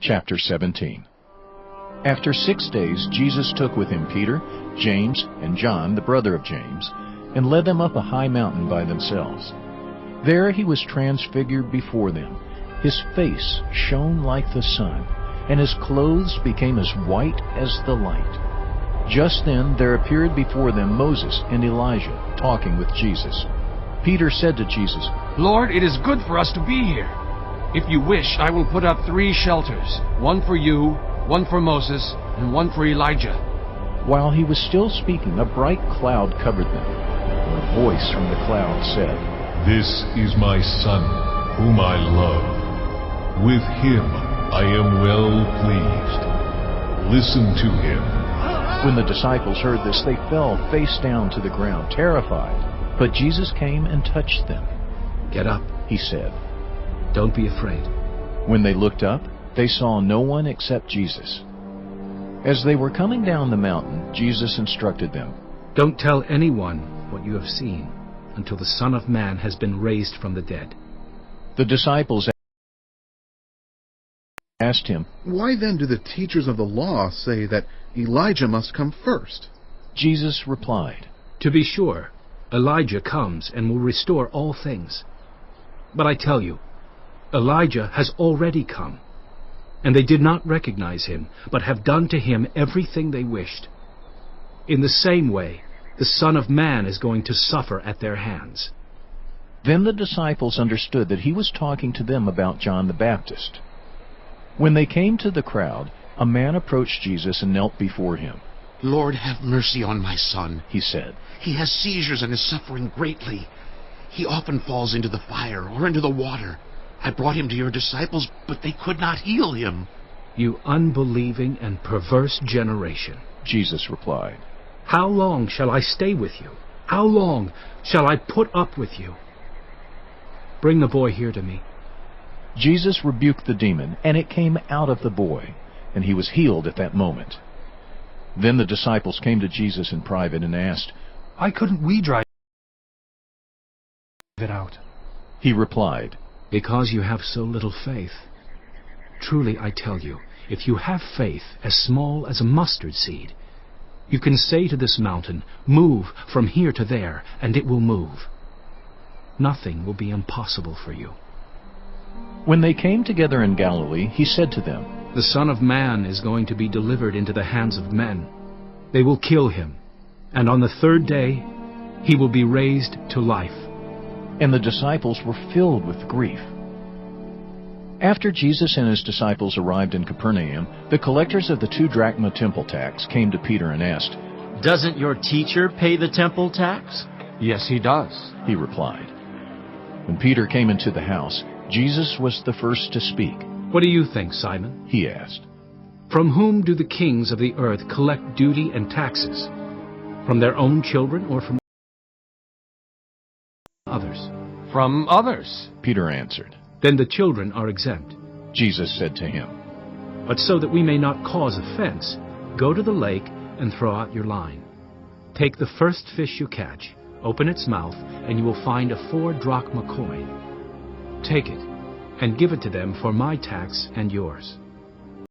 Chapter 17. After 6 days Jesus took with him Peter, James, and John, the brother of James, and led them up a high mountain by themselves. There he was transfigured before them. His face shone like the sun, and his clothes became as white as the light. Just then there appeared before them Moses and Elijah, talking with Jesus. Peter said to Jesus, "Lord, it is good for us to be here. If you wish, I will put up 3 shelters, one for you, one for Moses, and one for Elijah." While he was still speaking, a bright cloud covered them. And a voice from the cloud said, "This is my Son, whom I love. With him I am well pleased. Listen to him." When the disciples heard this, they fell face down to the ground, terrified. But Jesus came and touched them. "Get up," he said. "Don't be afraid." When they looked up, they saw no one except Jesus. As they were coming down the mountain, Jesus instructed them, "Don't tell anyone what you have seen until the Son of Man has been raised from the dead." The disciples asked him, "Why then do the teachers of the law say that Elijah must come first?" Jesus replied, "To be sure, Elijah comes and will restore all things. But I tell you, Elijah has already come, and they did not recognize him, but have done to him everything they wished. In the same way, the Son of Man is going to suffer at their hands." Then the disciples understood that he was talking to them about John the Baptist. When they came to the crowd, a man approached Jesus and knelt before him. "Lord, have mercy on my son," he said. "He has seizures and is suffering greatly. He often falls into the fire or into the water. I brought him to your disciples, but they could not heal him." "You unbelieving and perverse generation," Jesus replied, "how long shall I stay with you? How long shall I put up with you? Bring the boy here to me." Jesus rebuked the demon, and it came out of the boy, and he was healed at that moment. Then the disciples came to Jesus in private and asked, "Why couldn't we drive it out?" He replied, "Because you have so little faith. Truly I tell you, if you have faith as small as a mustard seed, you can say to this mountain, 'Move from here to there,' and it will move. Nothing will be impossible for you." When they came together in Galilee, he said to them, "The Son of Man is going to be delivered into the hands of men. They will kill him, and on the 3rd day he will be raised to life." And the disciples were filled with grief. After Jesus and his disciples arrived in Capernaum, the collectors of the 2 drachma temple tax came to Peter and asked, "Doesn't your teacher pay the temple tax?" "Yes, he does," he replied. When Peter came into the house, Jesus was the first to speak. "What do you think, Simon?" he asked. "From whom do the kings of the earth collect duty and taxes? From their own children or from others?" "From others," Peter answered. "Then the children are exempt. Jesus said to him, But so that we may not cause offense, go to the lake and throw out your line. Take the first fish you catch, open its mouth, and you will find a 4 drachma coin. Take it, and give it to them for my tax and yours."